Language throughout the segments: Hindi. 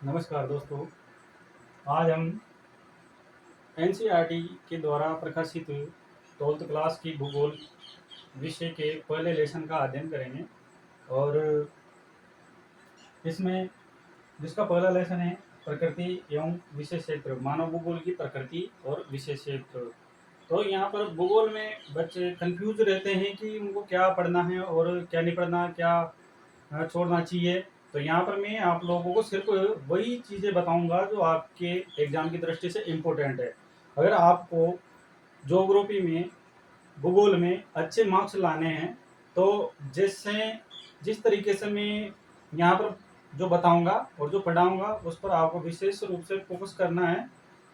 नमस्कार दोस्तों। आज हम एनसीईआरटी के द्वारा प्रकाशित 12th क्लास की भूगोल विषय के पहले लेसन का अध्ययन करेंगे। और इसमें जिसका पहला लेसन है प्रकृति एवं विशेष क्षेत्र, मानव भूगोल की प्रकृति और विशेष क्षेत्र। तो यहाँ पर भूगोल में बच्चे कंफ्यूज रहते हैं कि उनको क्या पढ़ना है और क्या नहीं पढ़ना, क्या छोड़ना चाहिए। तो यहाँ पर मैं आप लोगों को सिर्फ वही चीज़ें बताऊंगा जो आपके एग्जाम की दृष्टि से इम्पोर्टेंट है। अगर आपको ज्योग्राफी में, भूगोल में अच्छे मार्क्स लाने हैं तो जिस तरीके से मैं यहाँ पर जो बताऊंगा और जो पढ़ाऊंगा उस पर आपको विशेष रूप से फोकस करना है।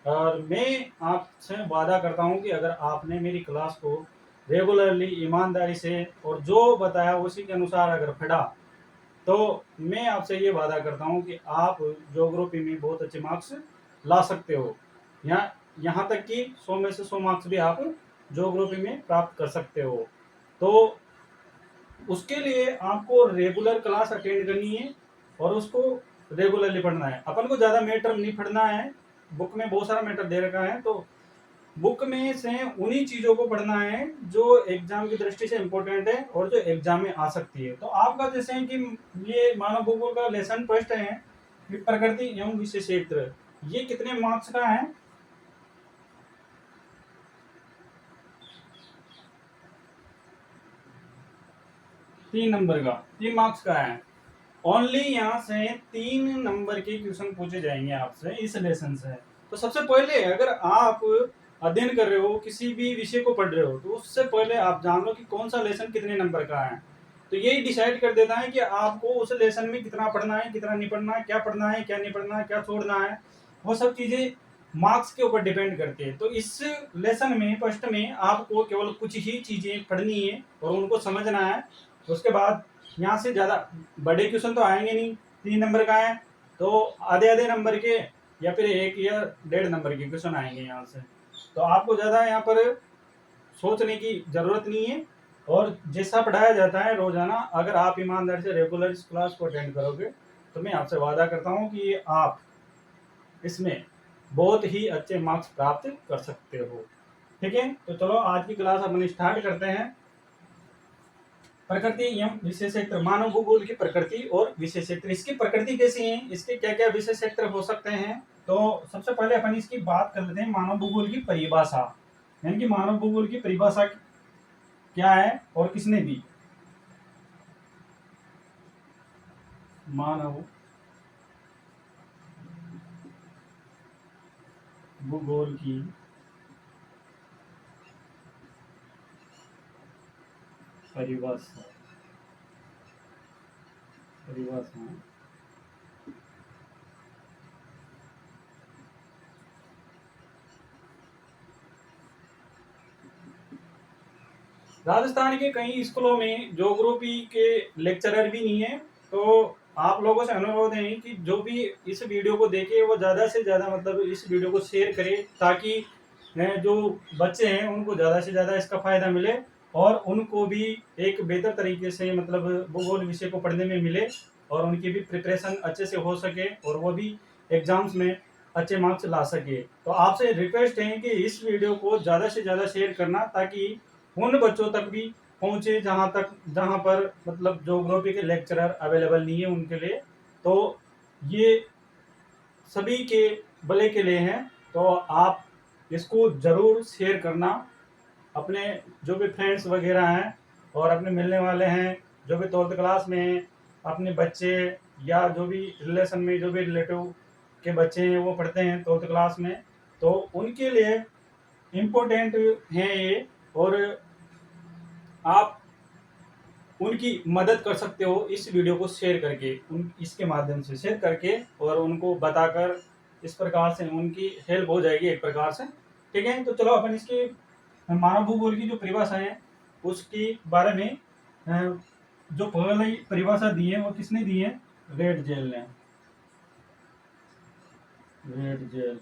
और मैं आपसे वादा करता हूँ कि अगर आपने मेरी क्लास को रेगुलरली, ईमानदारी से और जो बताया उसी के अनुसार अगर पढ़ा तो मैं आपसे ये वादा करता हूँ कि आप ज्योग्राफी में बहुत अच्छे मार्क्स ला सकते हो। यहाँ तक कि 100 में से 100 मार्क्स भी आप ज्योग्राफी में प्राप्त कर सकते हो। तो उसके लिए आपको रेगुलर क्लास अटेंड करनी है और उसको रेगुलरली पढ़ना है। अपन को ज़्यादा मैटर नहीं पढ़ना है, बुक में बहुत सारा मैटर दे रखा है, तो बुक में से उन्हीं चीज़ों को पढ़ना है जो एग्जाम की दृष्टि से इम्पोर्टेंट है और जो एग्जाम में आ सकती है। तो आपका जैसे है कि ये मानव भूगोल का लेसन फर्स्ट है कि प्रकृति एवं विशेष क्षेत्र, ये कितने मार्क्स का है? 3 नंबर का, 3 मार्क्स का है। ओनली यहाँ से 3 नंबर के क्वेश्चन पूछे जाएंगे आपसे इस लेसन से। तो सबसे पहले अगर आप अध्ययन कर रहे हो, किसी भी विषय को पढ़ रहे हो, तो उससे पहले आप जान लो कि कौन सा लेसन कितने नंबर का है। तो यही डिसाइड कर देता है कि आपको उस लेसन में कितना पढ़ना है, कितना नहीं पढ़ना है, क्या पढ़ना है, क्या नहीं पढ़ना है, क्या छोड़ना है। वो सब चीजें मार्क्स के ऊपर डिपेंड करती है। तो इस लेसन में फर्स्ट में आपको केवल कुछ ही चीजें पढ़नी है और उनको समझना है। उसके बाद यहाँ से ज़्यादा बड़े क्वेश्चन तो आएंगे नहीं, 3 नंबर का है तो आधे आधे नंबर के या फिर 1 या 1.5 नंबर के क्वेश्चन आएंगे यहाँ से। तो आपको ज़्यादा यहाँ पर सोचने की ज़रूरत नहीं है। और जैसा पढ़ाया जाता है रोजाना, अगर आप ईमानदारी से रेगुलर इस क्लास को अटेंड करोगे तो मैं आपसे वादा करता हूँ कि आप इसमें बहुत ही अच्छे मार्क्स प्राप्त कर सकते हो। ठीक है, तो चलो आज की क्लास अपन स्टार्ट करते हैं। प्रकृति एवं विशेष क्षेत्र, मानव भूगोल की प्रकृति और विशेष क्षेत्र। इसकी प्रकृति कैसी है, इसके क्या क्या विशेष क्षेत्र हो सकते हैं। तो सबसे पहले अपन इसकी बात कर लेते हैं मानव भूगोल की परिभाषा, यानी कि मानव भूगोल की परिभाषा क्या है और किसने दी। मानव भूगोल की परिभाषा, परिभाषा राजस्थान के कई स्कूलों में ज्योग्राफी के लेक्चरर भी नहीं है। तो आप लोगों से अनुरोध है कि जो भी इस वीडियो को देखे वो ज़्यादा से ज़्यादा मतलब इस वीडियो को शेयर करे, ताकि जो बच्चे हैं उनको ज़्यादा से ज़्यादा इसका फ़ायदा मिले और उनको भी एक बेहतर तरीके से मतलब भूगोल विषय को पढ़ने में मिले और उनकी भी प्रिपरेशन अच्छे से हो सके और वो भी एग्जाम्स में अच्छे मार्क्स ला सके। तो आपसे रिक्वेस्ट है कि इस वीडियो को ज़्यादा से ज़्यादा शेयर करना, ताकि उन बच्चों तक भी पहुंचे जहां पर मतलब ज्योग्राफी के लेक्चरर अवेलेबल नहीं है उनके लिए। तो ये सभी के भले के लिए हैं। तो आप इसको जरूर शेयर करना अपने जो भी फ्रेंड्स वगैरह हैं और अपने मिलने वाले हैं, जो भी 12th क्लास में हैं, अपने बच्चे या जो भी रिलेशन में जो भी रिलेटिव के बच्चे हैं वो पढ़ते हैं 12th क्लास में, तो उनके लिए इम्पोर्टेंट है ये। और आप उनकी मदद कर सकते हो इस वीडियो को शेयर करके, उन इसके माध्यम से शेयर करके और उनको बताकर, इस प्रकार से उनकी हेल्प हो जाएगी एक प्रकार से। ठीक है, तो चलो अपन इसकी मानव भूगोल की जो परिभाषा है उसकी बारे में जो पहले परिभाषा दी है वो किसने दी है? रेड जेल ने। रेड जेल,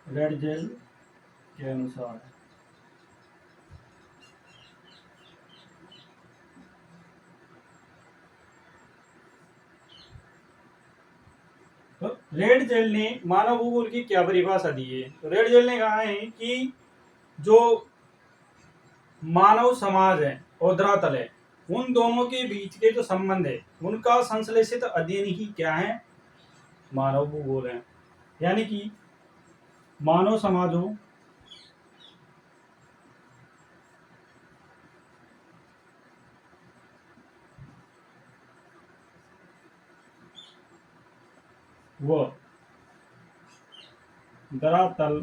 रेड जेल के अनुसार रेड जेल ने मानव भूगोल की क्या परिभाषा दी है? तो रेड जेल ने कहा है कि जो मानव समाज है और धरातल है, उन दोनों के बीच के जो संबंध है उनका संश्लेषित अध्ययन ही क्या है? मानव भूगोल है। यानी कि मानव समाजों व धरातल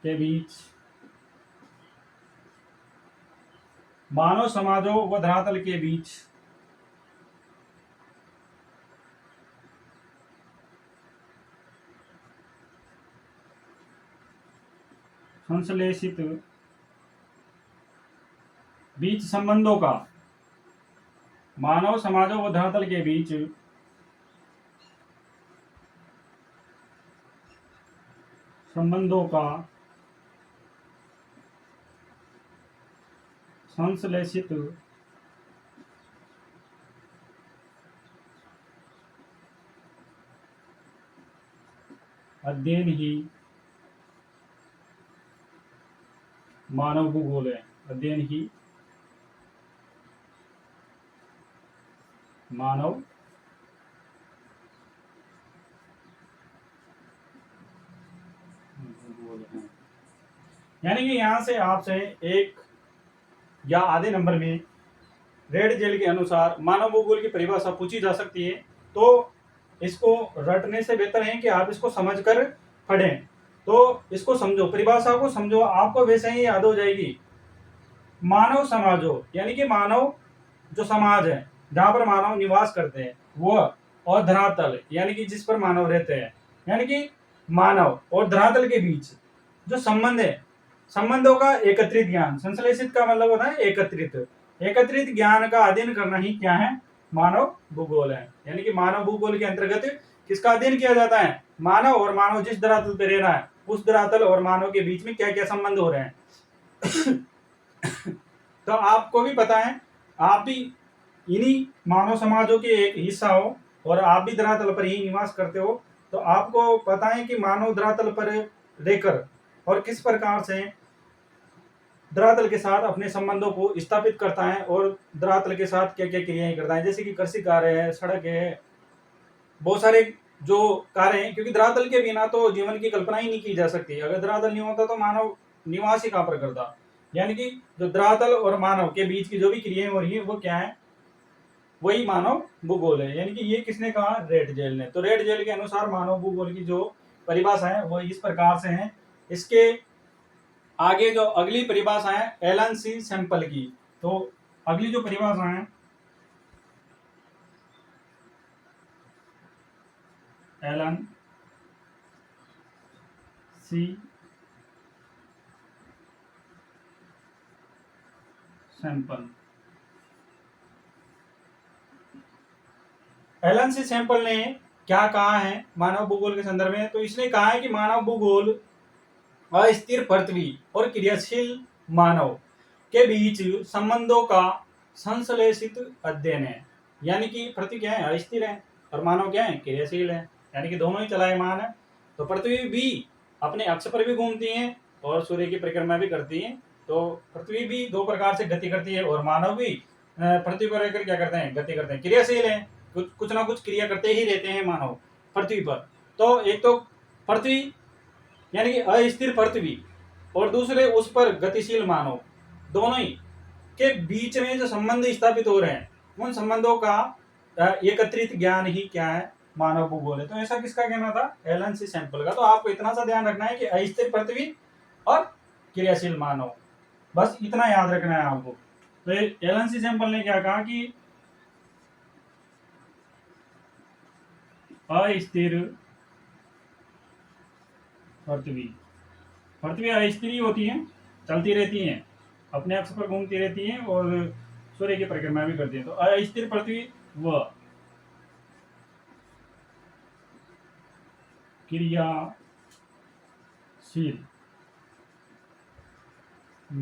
के बीच, मानव समाजों व धरातल के बीच संश्लेषित बीच संबंधों का, मानव समाजों व धरातल के बीच संबंधों का संश्लेषित अध्ययन ही मानव भूगोल है। अध्ययन ही मानव भूगोल है। यानी कि यहां से आपसे एक या आधे नंबर में रेड जेल के अनुसार मानव भूगोल की परिभाषा पूछी जा सकती है। तो इसको रटने से बेहतर है कि आप इसको समझकर पढ़ें। तो इसको समझो, परिभाषा को समझो, आपको वैसे ही याद हो जाएगी। मानव समाजों यानी कि मानव जो समाज है जहां पर मानव निवास करते हैं वो, और धरातल यानी कि जिस पर मानव रहते हैं, यानी कि मानव और धरातल के बीच जो संबंध है, संबंधों का एकत्रित ज्ञान, संश्लेषित का मतलब होता है एकत्रित, एकत्रित ज्ञान का अध्ययन करना ही क्या है? मानव भूगोल है। यानी कि मानव भूगोल के अंतर्गत किसका अध्ययन किया जाता है? मानव, और मानव जिस धरातल पर रह रहा है उस धरातल और मानव के बीच में क्या क्या संबंध हो रहे हैं। तो आपको भी पता है, आप भी इन्हीं मानव समाजों के एक हिस्सा हो और आप भी धरातल पर ही निवास करते हो। तो आपको पता है कि मानव धरातल पर रहकर और किस प्रकार से धरातल के साथ अपने संबंधों को स्थापित करता है और धरातल के साथ क्या क्या क्रियाएं करता है, जैसे कि कृषि कार्य है, सड़क है, बहुत सारे जो कार्य हैं। क्योंकि धरातल के बिना तो जीवन की कल्पना ही नहीं की जा सकती। अगर धरातल नहीं होता तो मानव निवास ही कहां पर करता। यानी कि जो धरातल और मानव के बीच की जो भी क्रियाएं हो रही है वो क्या है? वही मानव भूगोल है। यानी कि ये किसने कहा? रेड जेल ने। तो रेड जेल के अनुसार मानव भूगोल की जो परिभाषा है वो इस प्रकार से है। इसके आगे जो अगली परिभाषा है एलन सी सैंपल की, तो अगली जो परिभाषा है एलन सी सैंपल, एलन सी सैंपल ने क्या कहा है मानव भूगोल के संदर्भ में? तो इसने कहा है कि मानव भूगोल अस्थिर पृथ्वी और क्रियाशील मानव के बीच संबंधों का संश्लेषित अध्ययन है। यानी कि पृथ्वी क्या है? अस्थिर है, और मानव क्या है? क्रियाशील है। यानी कि दोनों ही चलायमान है। तो पृथ्वी भी अपने अक्ष पर भी घूमती है और सूर्य की परिक्रमा भी करती है। तो पृथ्वी भी दो प्रकार से गति करती है और मानव भी पृथ्वी पर रहकर क्या करते हैं? गति करते हैं, क्रियाशील है, कुछ ना कुछ क्रिया करते ही रहते हैं मानव पृथ्वी पर। तो एक तो पृथ्वी यानी कि अस्थिर पृथ्वी और दूसरे उस पर गतिशील मानव, दोनों ही के बीच में जो संबंध स्थापित हो रहे हैं उन संबंधों का एकत्रित ज्ञान ही क्या है? मानव भूगोल है। तो ऐसा किसका कहना था? एलन सी सैंपल का। तो आपको इतना सा ध्यान रखना है कि अस्थिर पृथ्वी और क्रियाशील मानव, बस इतना याद रखना है आपको। तो एलन सी सैंपल ने क्या कहा कि अस्थिर पृथ्वी, पृथ्वी अस्थिर होती है, चलती रहती हैं, अपने अक्ष पर घूमती रहती हैं और सूर्य की परिक्रमा भी करती हैं। तो अस्थिर पृथ्वी व क्रियाशील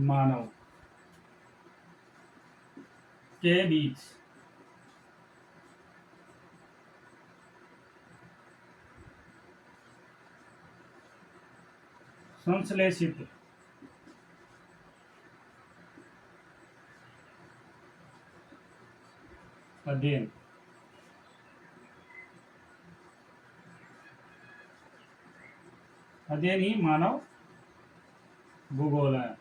मानव के बीच संश्लेषित अध्ययन अध्ययन ही मानव भूगोल है।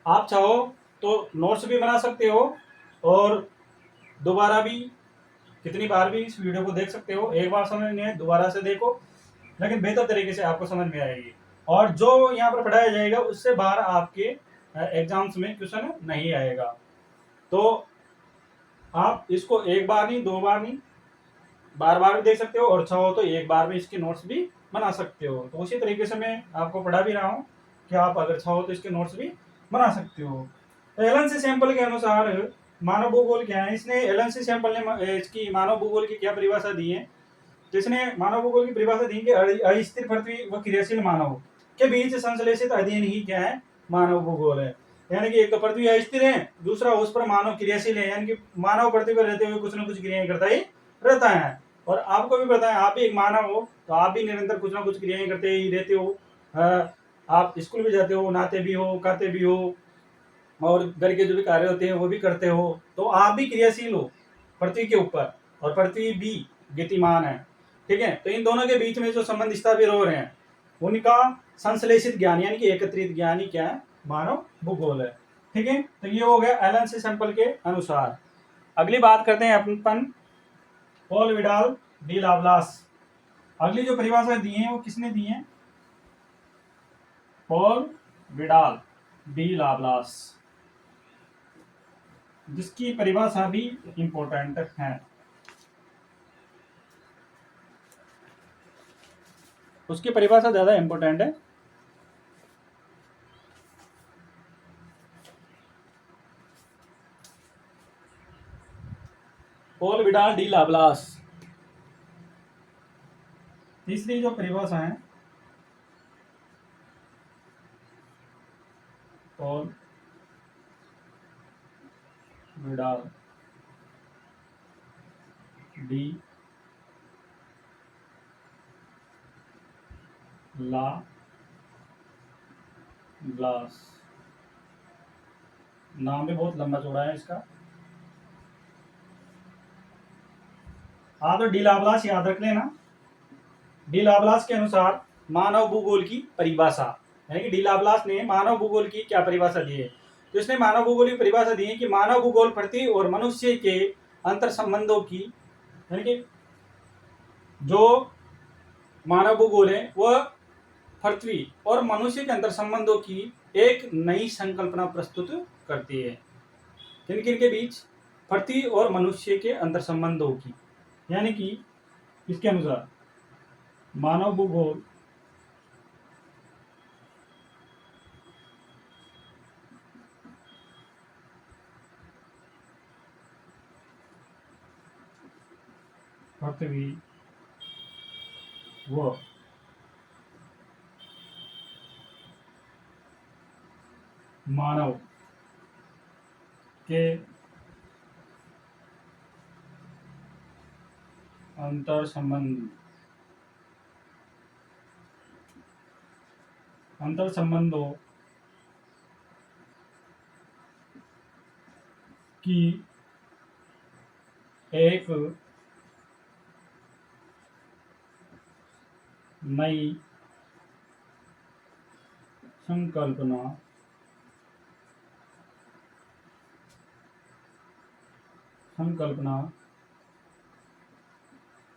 आप चाहो तो नोट्स भी बना सकते हो और दोबारा भी कितनी बार भी इस वीडियो को देख सकते हो। एक बार समझ नहीं आए दोबारा से देखो, लेकिन बेहतर तरीके से आपको समझ में आएगी। और जो यहाँ पर पढ़ाया जाएगा उससे बाहर आपके एग्जाम्स में क्वेश्चन नहीं आएगा। तो आप इसको एक बार नहीं, दो बार नहीं, बार बार भी देख सकते हो, और चाहो तो एक बार में इसके नोट्स भी बना सकते हो। तो उसी तरीके से मैं आपको पढ़ा भी रहा हूँ कि आप अगर चाहो तो इसके नोट्स भी बना सकते हो। तो एलएनसी सैंपल के अनुसार मानव भूगोल क्या है, इसने एलएनसी सैंपल ने इसकी मानव भूगोल की क्या परिभाषा दी है। तो इसने मानव भूगोल की परिभाषा दी कि अस्थिर पृथ्वी व क्रियाशील मानव के बीच संश्लेषित अध्ययन ही क्या है, मानव भूगोल है। यानी कि एक तो पृथ्वी अस्थिर है, दूसरा उस पर मानव क्रियाशील है, यानी कि मानव पृथ्वी पर रहते हुए कुछ न कुछ क्रियाएं करता ही रहता है। और आपको भी पता है, आप भी एक मानव हो, तो आप भी निरंतर कुछ ना कुछ क्रियाएं करते ही रहते हो। आप स्कूल भी जाते हो, नहाते भी हो, खाते भी हो, और घर के जो भी कार्य होते हैं वो भी करते हो। तो आप भी क्रियाशील हो पृथ्वी के ऊपर, और पृथ्वी भी गतिमान है। ठीक है, तो इन दोनों के बीच में जो संबंध स्थापित हो रहे हैं उनका संश्लेषित ज्ञान यानी कि एकत्रित ज्ञान ही क्या है, मानव भूगोल है। ठीक है, तो ये हो गया एलएनसी सैंपल के अनुसार। अगली बात करते हैं अपन पॉल विडाल डी लाप्लास। अगली जो परिभाषा दी है वो किसने दी है, पॉल विडाल डी लाप्लास, जिसकी परिभाषा भी इंपॉर्टेंट है। उसकी परिभाषा ज्यादा इंपॉर्टेंट है। Paul Vidal de Laplace. तीसरी जो परिभाषा है पॉल विडाल डी लाप्लास, नाम भी बहुत लंबा चौड़ा है इसका। आप तो डी लाप्लास याद रख लेना। डी लाप्लास के अनुसार मानव भूगोल की परिभाषा, यानी कि डी लाप्लास ने मानव भूगोल की क्या परिभाषा दी है। तो इसने मानव भूगोल की परिभाषा दी है कि मानव भूगोल पृथ्वी और मनुष्य के अंतर संबंधों की, यानी कि जो मानव भूगोल है वह पृथ्वी और मनुष्य के अंतर संबंधों की एक नई संकल्पना प्रस्तुत करती है। किन किन के बीच, पृथ्वी और मनुष्य के अंतर संबंधों की, यानी कि इसके अनुसार मानव भूगोल पृथ्वी व मानव के अंतर संबंधों की एक नई संकल्पना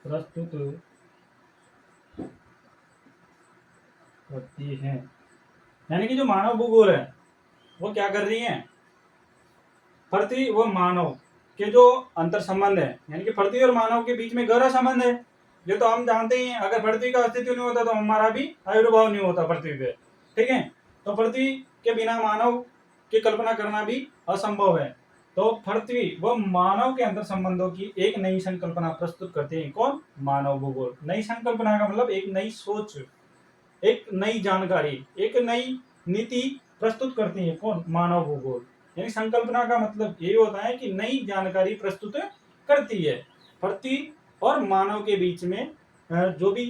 प्रस्तुत करती है। यानी कि जो मानव भूगोल है वो क्या कर रही है, पृथ्वी व मानव के जो अंतर संबंध है, यानी कि पृथ्वी और मानव के बीच में गहरा संबंध है। ये तो हम जानते ही हैं, अगर पृथ्वी का अस्तित्व नहीं होता तो हमारा भी आविर्भाव नहीं होता पृथ्वी पे। ठीक है, तो पृथ्वी के बिना मानव की कल्पना करना भी असंभव है। तो पृथ्वी व मानव के अंतर संबंधों की एक नई संकल्पना प्रस्तुत करते हैं कौन, मानव भूगोल। नई संकल्पना का मतलब एक नई सोच, एक नई जानकारी, एक नई नीति प्रस्तुत करती है कौन, मानव भूगोल। यानी संकल्पना का मतलब ये होता है कि नई जानकारी प्रस्तुत करती है। पृथ्वी और मानव के बीच में जो भी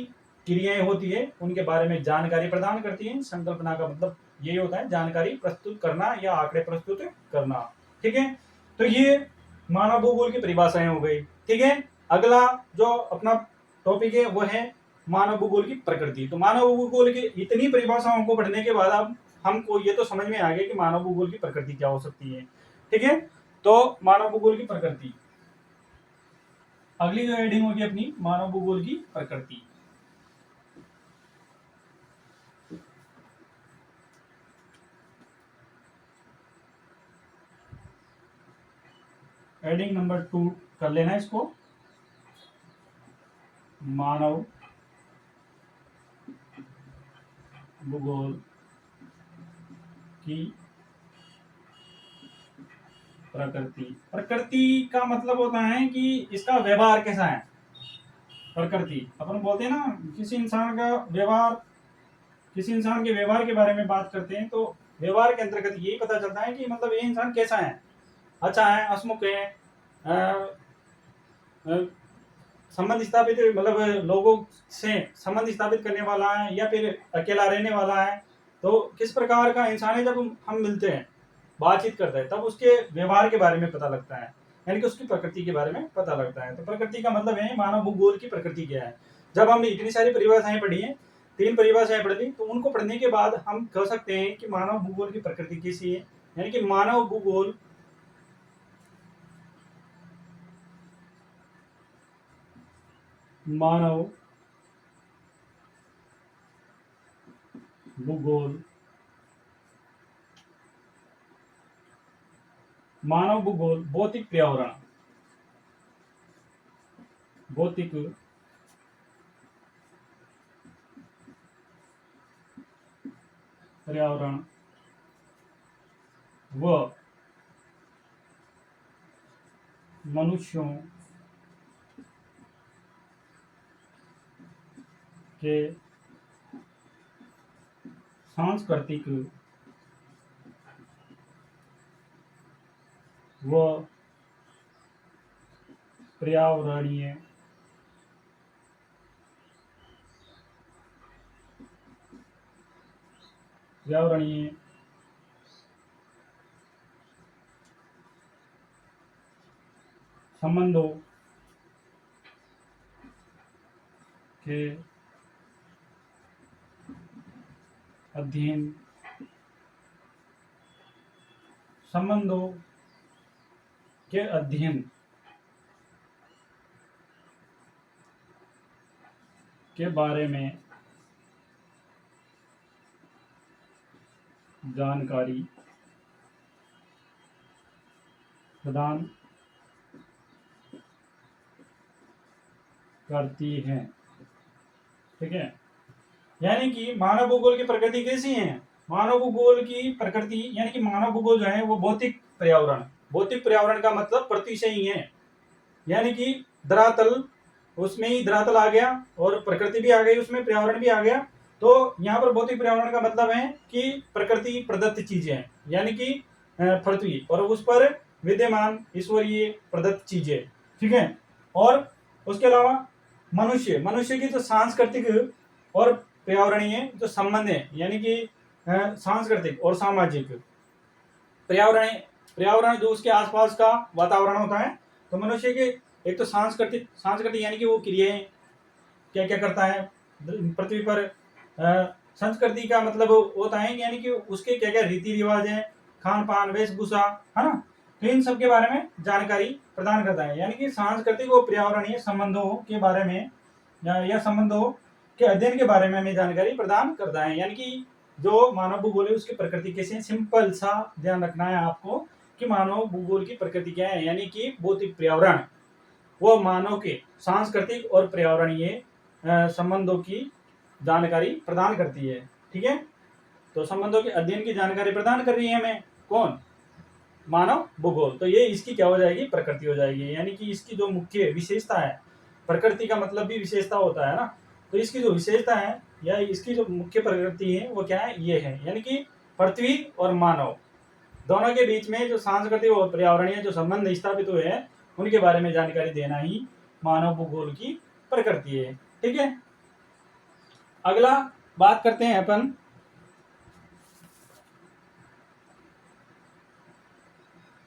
क्रियाएं होती है उनके बारे में जानकारी प्रदान करती है। संकल्पना का मतलब यही होता है जानकारी प्रस्तुत करना या आंकड़े प्रस्तुत करना। ठीक है, तो ये मानव भूगोल की परिभाषाएं हो गई। ठीक है, अगला जो अपना टॉपिक है वो है मानव भूगोल की प्रकृति। तो मानव भूगोल की इतनी परिभाषाओं को पढ़ने के बाद अब हमको ये तो समझ में आ गया कि मानव भूगोल की प्रकृति क्या हो सकती है। ठीक है, तो मानव भूगोल की प्रकृति, अगली जो हेडिंग होगी अपनी मानव भूगोल की प्रकृति। हेडिंग नंबर 2 कर लेना इसको, मानव भूगोल की प्रकृति। प्रकृति का मतलब होता है कि इसका व्यवहार कैसा है। प्रकृति अपन बोलते हैं ना, किसी इंसान का व्यवहार, किसी इंसान के व्यवहार के बारे में बात करते हैं तो व्यवहार के अंतर्गत यही पता चलता है कि मतलब ये इंसान कैसा है, अच्छा है, हंसमुख है, संबंध स्थापित, मतलब लोगों से संबंध स्थापित करने वाला है या फिर अकेला रहने वाला है। तो किस प्रकार का इंसान है, जब हम मिलते हैं बातचीत करते हैं तब उसके व्यवहार के बारे में पता लगता है, यानी कि उसकी प्रकृति के बारे में पता लगता है। तो प्रकृति का मतलब है मानव भूगोल की प्रकृति क्या है। जब हमने इतनी सारी परिभाषाएं पढ़ी हैं, 3 परिभाषाएं पढ़ ली, तो उनको पढ़ने के बाद हम कह सकते हैं कि मानव भूगोल की प्रकृति कैसी है। यानी कि मानव भूगोल मानव भूगोल मानव भूगोल भौतिक पर्यावरण, भौतिक पर्यावरण व मनुष्यों के सांस्कृतिक व पर्यावरणीय संबंधों के अध्ययन, संबंधों के अध्ययन के बारे में जानकारी प्रदान करती है। ठीक है, यानी कि मानव भूगोल की प्रकृति कैसी है। मानव भूगोल की प्रकृति यानी कि मानव भूगोल जो है वो भौतिक पर्यावरण, भौतिक पर्यावरण का मतलब पृथ्वी से ही है, यानी कि धरातल, उसमें ही धरातल आ गया और प्रकृति भी आ गई, उसमें पर्यावरण भी आ गया। तो यहाँ पर भौतिक पर्यावरण का मतलब है कि प्रकृति प्रदत्त चीजें हैं, यानी कि पृथ्वी और उस पर विद्यमान ईश्वरीय प्रदत्त चीजें। ठीक है, और उसके अलावा मनुष्य की जो सांस्कृतिक और पर्यावरणीय जो संबंध है, यानी कि सांस्कृतिक और सामाजिक पर्यावरण जो उसके आसपास का वातावरण होता है। तो मनुष्य के एक तो सांस्कृतिक यानी कि वो क्रियाएं क्या क्या करता है पृथ्वी पर। संस्कृति का मतलब होता है यानी कि उसके क्या क्या रीति रिवाज है, खान पान, वेशभूषा, है ना। तो इन सब के बारे में जानकारी प्रदान करता है, यानी कि सांस्कृतिक और पर्यावरणीय संबंधों के बारे में या संबंधों के अध्ययन के बारे में हमें जानकारी प्रदान करता है। यानी कि जो मानव भूगोल है उसकी प्रकृति कैसे है, सिंपल सा ध्यान रखना है आपको कि मानव भूगोल की प्रकृति क्या है, यानी कि भौतिक पर्यावरण वो मानव के सांस्कृतिक और पर्यावरणीय संबंधों की जानकारी प्रदान करती है। ठीक है, तो संबंधों के अध्ययन की जानकारी प्रदान कर रही है हमें कौन, मानव भूगोल। तो ये इसकी क्या हो जाएगी, प्रकृति हो जाएगी। यानी कि इसकी जो मुख्य विशेषता है, प्रकृति का मतलब भी विशेषता होता है ना, तो इसकी जो विशेषता है या इसकी जो मुख्य प्रकृति है वो क्या है, ये है, यानी कि पृथ्वी और मानव दोनों के बीच में जो सांस्कृतिक और पर्यावरणीय जो संबंध स्थापित हुए हैं उनके बारे में जानकारी देना ही मानव भूगोल की प्रकृति है। ठीक है, अगला बात करते हैं अपन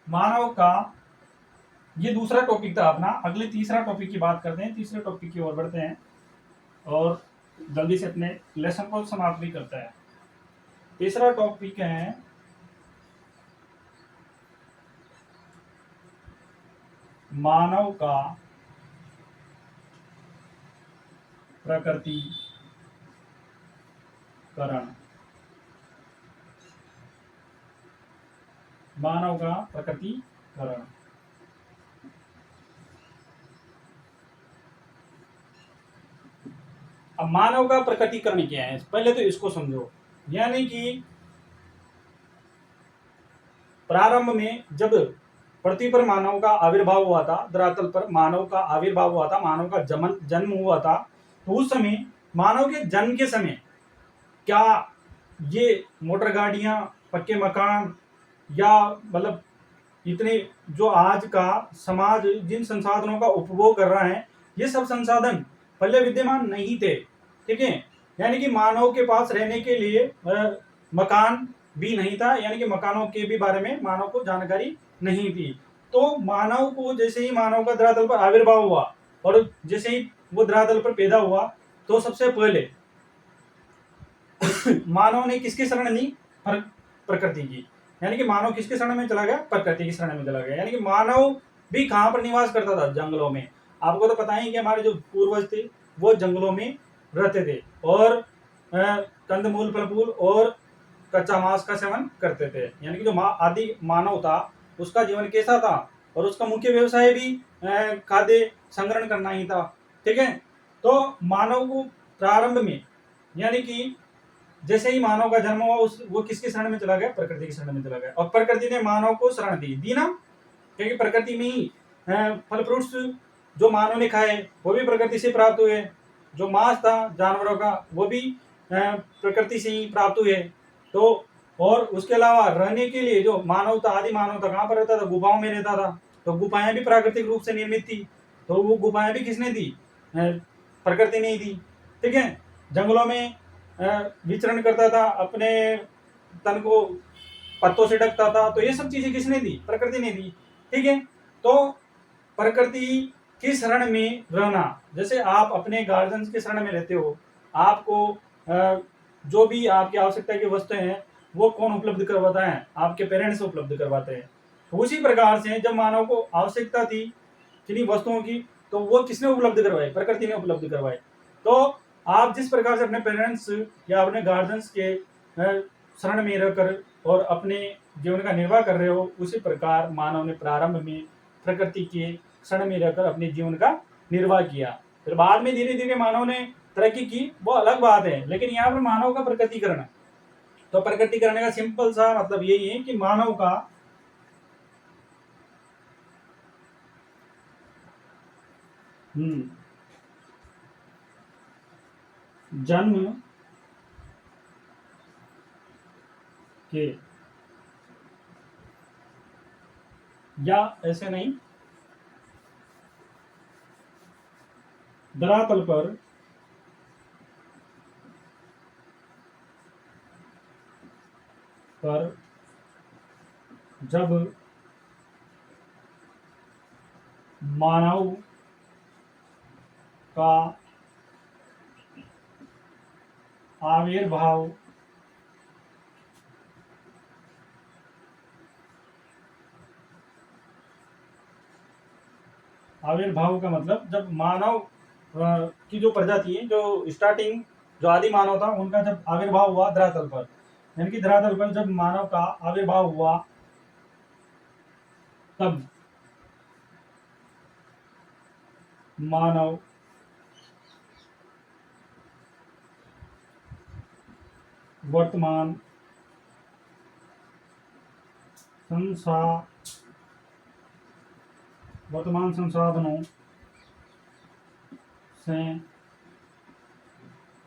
मानव का, ये दूसरा टॉपिक था अपना। अगले तीसरा टॉपिक की बात करते हैं, तीसरे टॉपिक की ओर बढ़ते हैं और जल्दी से अपने लेसन को समाप्त भी करते हैं। तीसरा टॉपिक है मानव का प्रकृतिकरण। मानव का प्रकृतिकरण। अब मानव का प्रकटीकरण क्या है, पहले तो इसको समझो। यानी कि प्रारंभ में जब पृथ्वी पर मानव का आविर्भाव हुआ था, धरातल पर मानव का आविर्भाव हुआ था, मानव का जन्म हुआ था, तो उस समय मानव के जन्म के समय क्या ये मोटर गाड़ियां, पक्के मकान या मतलब इतने जो आज का समाज जिन संसाधनों का उपभोग कर रहा है, ये सब संसाधन पहले विद्यमान नहीं थे। ठीक है, यानी कि मानव के पास रहने के लिए मकान भी नहीं था, यानी कि मकानों के भी बारे में मानव को जानकारी नहीं थी। तो मानव को जैसे ही मानव का धरातल पर आविर्भाव हुआ और जैसे ही वो धरातल पर पैदा हुआ, तो सबसे पहले मानव ने किसकी शरण ली? प्रकृति की। यानी कि मानव किसके शरण में चला गया? प्रकृति की शरण में चला गया। यानी कि मानव भी कहां पर निवास करता था? जंगलों में। आपको तो पता ही कि हमारे जो पूर्वज थे वो जंगलों में रहते थे और कंदमूल, फल फूल और कच्चा मांस का सेवन करते थे। यानी कि जो आदि मानव था उसका जीवन कैसा था, और उसका मुख्य व्यवसाय भी खाद्य संग्रहण करना ही था। ठीक है, तो मानव को प्रारंभ में, यानी कि जैसे ही मानव का जन्म हुआ वो किसकी शरण में चला गया? प्रकृति की शरण में चला गया। और प्रकृति ने मानव को शरण दी ना, क्योंकि प्रकृति में ही फल फ्रूट्स जो मानव ने खाए वो भी प्रकृति से प्राप्त हुए, जो मांस था जानवरों का वो भी प्रकृति से ही प्राप्त हुए। तो और उसके अलावा रहने के लिए जो मानव था, आदि मानव था, कहाँ पर रहता था? गुफाओं में रहता था। तो गुफाएं भी प्राकृतिक रूप से निर्मित थी, तो वो गुफाएं भी किसने दी? प्रकृति ने ही दी। ठीक है, जंगलों में विचरण करता था, अपने तन को पत्तों से ढकता था, तो ये सब चीजें किसने दी? प्रकृति ने दी। ठीक है, तो प्रकृति की शरण में रहना, जैसे आप अपने गार्जियंस के शरण में रहते हो, आपको जो भी आपकी आवश्यकता की वस्तुएं हैं वो कौन उपलब्ध करवाता है? आपके पेरेंट्स उपलब्ध करवाते हैं। तो उसी प्रकार से जब मानव को आवश्यकता थी किन्हीं वस्तुओं की, तो वो किसने उपलब्ध करवाई? प्रकृति ने उपलब्ध करवाई। तो आप जिस प्रकार से अपने पेरेंट्स या अपने गार्जियंस के शरण में रहकर और अपने जीवन का निर्वाह कर रहे हो, उसी प्रकार मानव ने प्रारंभ में प्रकृति के शरण में रहकर अपने जीवन का निर्वाह किया। फिर बाद में धीरे धीरे मानव ने तरक्की की, वो अलग बात है, लेकिन यहाँ पर मानव का प्रकृतिकरण, तो प्रकृतिकरण का सिंपल सा मतलब यही है कि मानव का जन्म के, या ऐसे नहीं, धरातल पर जब मानव का आविर्भाव का मतलब जब मानव की जो प्रजाति है, जो स्टार्टिंग जो आदि मानव था उनका जब आविर्भाव हुआ धरातल पर, यानी कि धरातल पर जब मानव का आविर्भाव हुआ, तब मानव वर्तमान संसाधनों से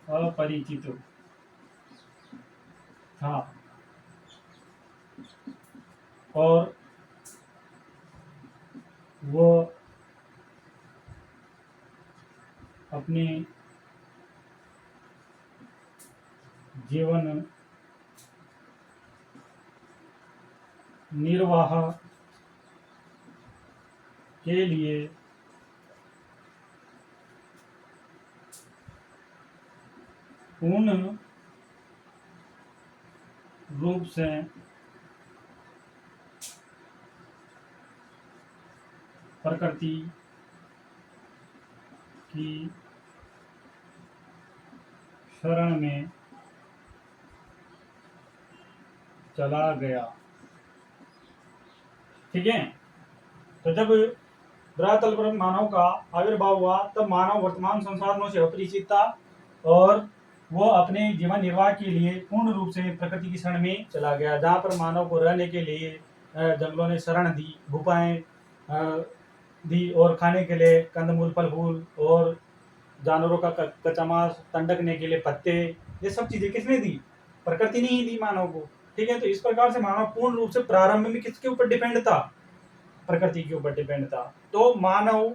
अपरिचित था और वो अपने जीवन निर्वाह के लिए पूर्ण रूप से प्रकृति की शरण में चला गया। ठीक है, तो जब धरातल पर मानव का आविर्भाव हुआ तब मानव वर्तमान संसाधनों से अपरिचित था और वो अपने जीवन निर्वाह के लिए पूर्ण रूप से प्रकृति की शरण में चला गया, जहाँ पर मानव को रहने के लिए जंगलों ने शरण दी, गुफाएं दी और खाने के लिए कंदमूल फल फूल और जानवरों का कच्चा मांस, टंडकने के लिए पत्ते, ये सब चीजें किसने दी? प्रकृति ने ही दी मानव को। ठीक है, तो इस प्रकार से मानव पूर्ण रूप से प्रारंभ में किसके ऊपर डिपेंड था? प्रकृति के ऊपर डिपेंड था। तो मानव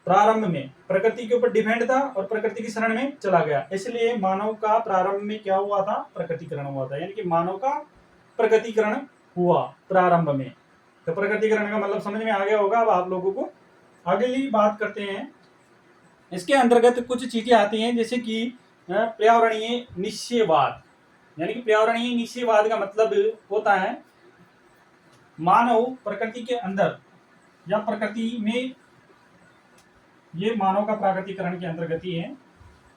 प्रारंभ में प्रकृति के ऊपर डिपेंड था और प्रकृति की शरण में चला गया, इसलिए मानव का प्रारंभ में क्या हुआ था? प्रकृतिकरण हुआ था, यानी कि मानव का प्रकृतिकरण हुआ प्रारंभ में। तो प्रकृतिकरण का मतलब समझ में आ गया होगा अब आप लोगों को। अगली बात करते हैं, इसके अंतर्गत कुछ चीजें आती हैं जैसे कि पर्यावरणीय निश्चयवाद। यानी कि पर्यावरणीय निश्चयवाद का मतलब होता है मानव प्रकृति के अंदर या प्रकृति में, ये मानव का प्राकृतिकरण के अंतर्गत ही है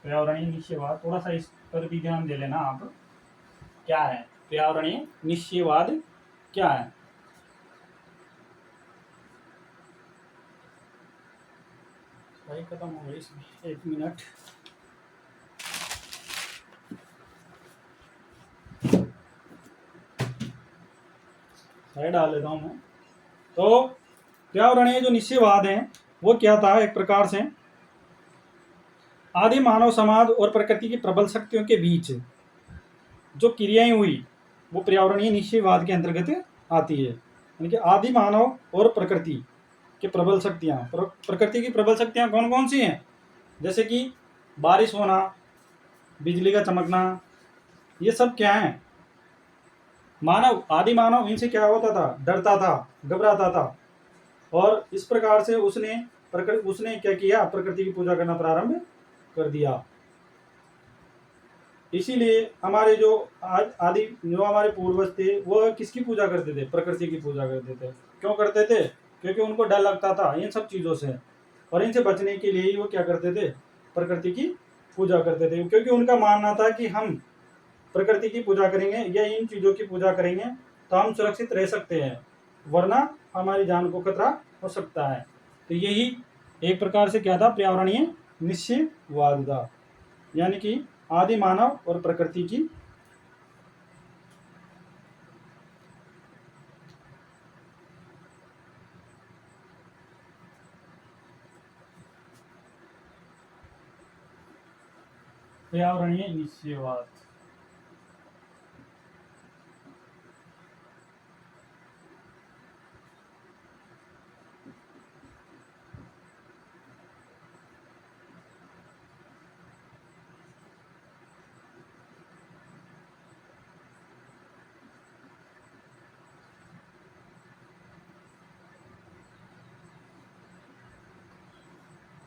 पर्यावरणीय निश्चयवाद। थोड़ा सा इस पर भी ध्यान दे लेना आप, क्या है पर्यावरणीय निश्चयवाद, क्या है? भाई खत्म हो गई इसमें, 1 मिनट। साइड डाल लेता हूं मैं। तो पर्यावरणीय जो निश्चयवाद है वो क्या था? एक प्रकार से आदि मानव समाज और प्रकृति की प्रबल शक्तियों के बीच जो क्रियाएं हुई वो पर्यावरणीय निश्चयवाद के अंतर्गत आती है। यानी कि आदि मानव और प्रकृति की प्रबल शक्तियां, प्रकृति की प्रबल शक्तियां कौन कौन सी हैं? जैसे कि बारिश होना, बिजली का चमकना, ये सब क्या है? मानव, आदि मानव इनसे क्या होता था? डरता था, घबराता था, और इस प्रकार से उसने क्या किया? प्रकृति की पूजा करना प्रारंभ कर दिया। इसीलिए हमारे जो आदि जो हमारे पूर्वज थे वो किसकी पूजा करते थे? प्रकृति की पूजा करते थे। क्यों करते थे? क्योंकि उनको डर लगता था इन सब चीजों से, और इनसे बचने के लिए ही वो क्या करते थे? प्रकृति की पूजा करते थे, क्योंकि उनका मानना था कि हम प्रकृति की पूजा करेंगे या इन चीजों की पूजा करेंगे तो हम सुरक्षित रह सकते हैं, वरना हमारी जान को खतरा हो सकता है। तो यही एक प्रकार से क्या था? पर्यावरणीय निश्चयवाद था, यानी कि आदि मानव और प्रकृति की पर्यावरणीय निश्चयवाद।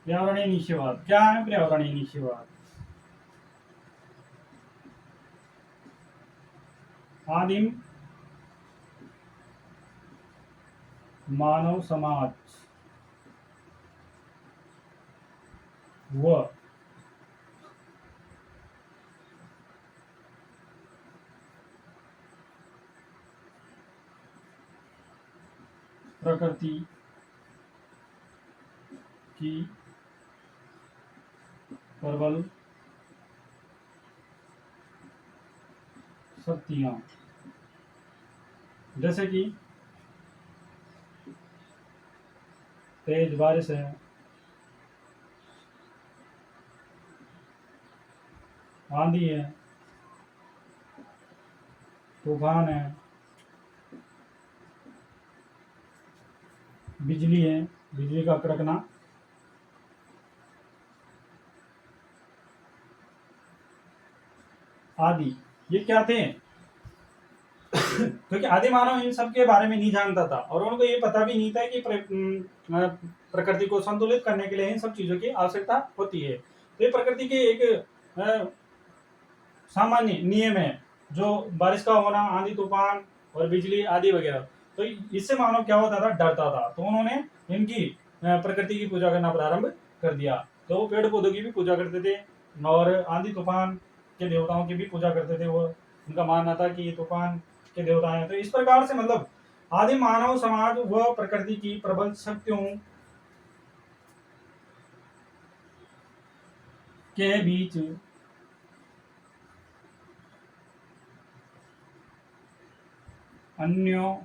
पर्यावरणीय निश्चयवाद क्या है? पर्यावरणीय निश्चयवाद आदिम मानव समाज व प्रकृति की प्रबल शक्तियां, जैसे कि तेज बारिश है, आंधी है, तूफान है, बिजली है, बिजली का कड़कना, आदि, ये क्या थे? क्योंकि आदि मानव इन सब के बारे में नहीं जानता था और उनको ये पता भी नहीं था कि प्रकृति को संतुलित करने के लिए इन सब चीजों की आवश्यकता होती है। तो ये प्रकृति के एक अ, सामान्य नियम है, जो बारिश का होना, आंधी तूफान और बिजली आदि वगैरह। तो इससे मानव क्या होता था, डरता था। तो उन्होंने इनकी प्रकृति की पूजा करना प्रारंभ कर दिया। तो वो पेड़ पौधों की भी पूजा करते थे और आंधी तूफान के देवताओं की भी पूजा करते थे। वो उनका मानना था कि ये तूफान के देवता हैं। तो इस प्रकार से मतलब आदि मानव समाज व प्रकृति की प्रबल शक्तियों के बीच अन्योन्य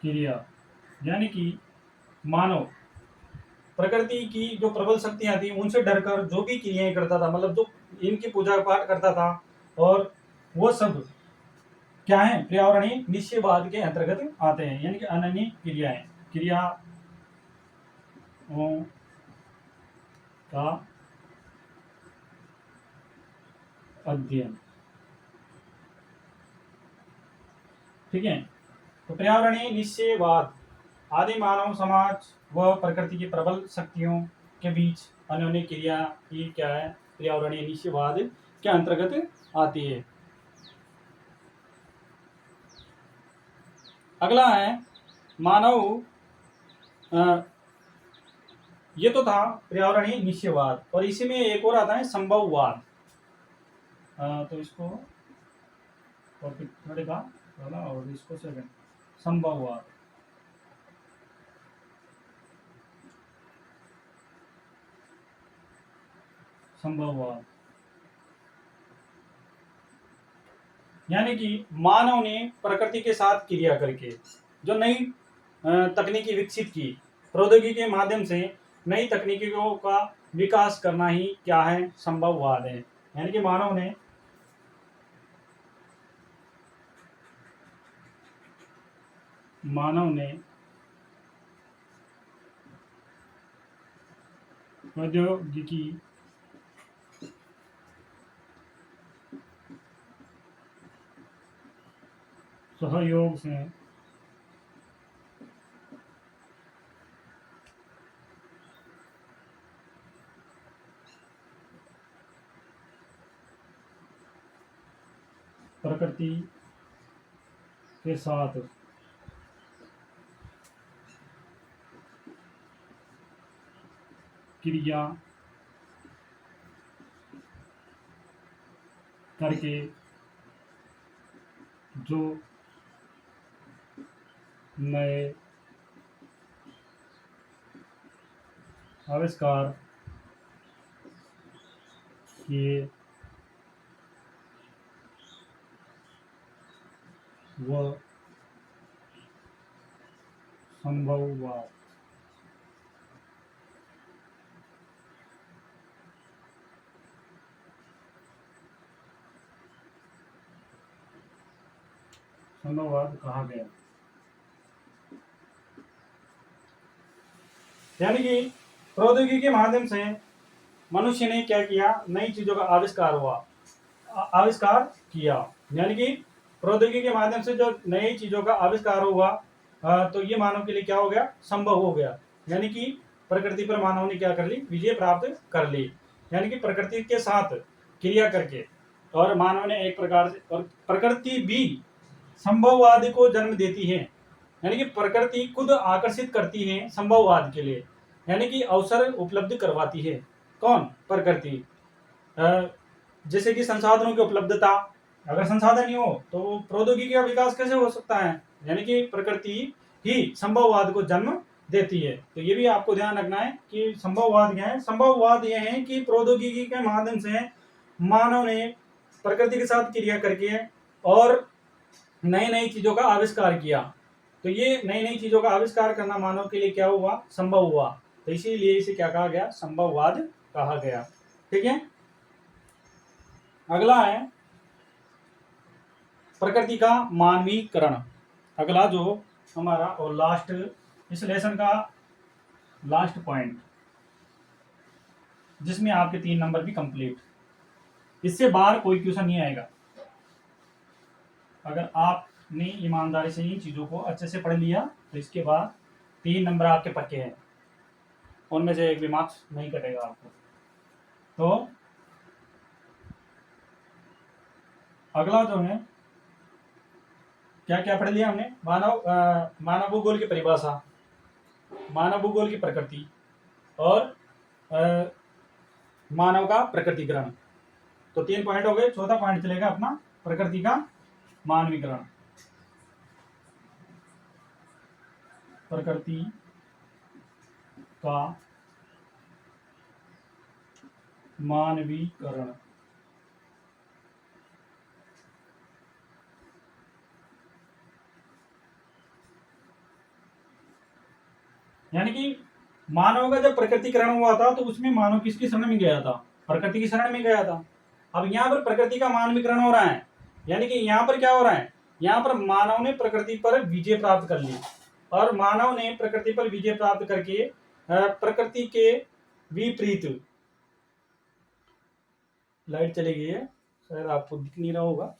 क्रिया, यानी कि मानव प्रकृति की जो प्रबल शक्तियां थी उनसे डरकर जो भी क्रियाएं करता था, मतलब जो इनकी पूजा पाठ करता था, और वो सब क्या है, पर्यावरणीय निश्चयवाद के अंतर्गत आते हैं। यानी कि अनन्य क्रियाओं का अध्ययन। ठीक है, तो पर्यावरणीय निश्चयवाद आदि मानव समाज व प्रकृति की प्रबल शक्तियों के बीच अनन्य क्रिया की क्या है, पर्यावरणीय निश्चयवाद के अंतर्गत आती है। अगला है मानव ये तो था पर्यावरणीय निश्चयवाद, और इसी में एक और आता है संभववाद। तो इसको टॉपिक थोड़े का पहला और इसको सेकंड, संभववाद। संभववाद यानी कि मानव ने प्रकृति के साथ क्रिया करके जो नई तकनीकी विकसित की, प्रौद्योगिकी के माध्यम से नई तकनीकों का विकास करना ही क्या है, संभववाद है। यानी कि मानव ने प्रौद्योगिकी सहयोग से प्रकृति के साथ क्रिया करके जो नए आविष्कार किए वह संभववाद। संभववाद कहा गया। यानी कि प्रौद्योगिकी के माध्यम से मनुष्य ने क्या किया, नई चीजों का आविष्कार हुआ, आविष्कार किया। यानी कि प्रौद्योगिकी के माध्यम से जो नई चीजों का आविष्कार हुआ, तो ये मानव के लिए क्या हो गया, संभव हो गया। यानी कि प्रकृति पर मानव ने क्या कर ली, विजय प्राप्त कर ली। यानी कि प्रकृति के साथ क्रिया करके, और मानव ने एक प्रकार से, और प्रकृति भी संभववाद को जन्म देती है। यानी कि प्रकृति खुद आकर्षित करती है संभववाद के लिए, यानी कि अवसर उपलब्ध करवाती है। कौन, प्रकृति। जैसे कि संसाधनों की उपलब्धता, अगर संसाधन नहीं हो तो प्रौद्योगिकी का विकास कैसे हो सकता है। यानी कि प्रकृति ही संभववाद को जन्म देती है। तो ये भी आपको ध्यान रखना है कि संभववाद क्या है। संभववाद यह है कि प्रौद्योगिकी के माध्यम से मानव ने प्रकृति के साथ क्रिया करके और नई नई चीजों का आविष्कार किया। तो ये नई नई चीजों का आविष्कार करना मानव के लिए क्या हुआ, संभव हुआ। तो इसीलिए इसे क्या कहा गया, संभववाद कहा गया। ठीक है, अगला है प्रकृति का मानवीकरण। अगला जो हमारा और लास्ट इस लेसन का लास्ट पॉइंट जिसमें आपके 3 नंबर भी कंप्लीट। इससे बाहर कोई क्वेश्चन नहीं आएगा। अगर आपने ईमानदारी से इन चीज़ों को अच्छे से पढ़ लिया तो इसके बाद 3 नंबर आपके पक्के हैं, उनमें से एक भी मार्क्स नहीं कटेगा आपको। तो अगला जो है, क्या क्या पढ़ लिया हमने? मानव भूगोल की परिभाषा, मानव भूगोल की प्रकृति और मानव का प्रकृतिकरण। तो 3 पॉइंट हो गए। चौथा पॉइंट चलेगा अपना प्रकृति का मानवीकरण। प्रकृति का मानवीकरण। यानी कि मानव का जब प्रकृतिकरण हुआ था तो उसमें मानव किसकी शरण में गया था? प्रकृति की शरण में गया था। अब यहाँ पर प्रकृति का मानवीकरण हो रहा है, यानी कि यहाँ पर क्या हो रहा है? यहाँ पर मानव ने प्रकृति पर विजय प्राप्त कर ली, और मानव ने प्रकृति पर विजय प्राप्त करके प्रकृति के विपरीत, लाइट चली गई है शायद आपको दिख नहीं रहा होगा,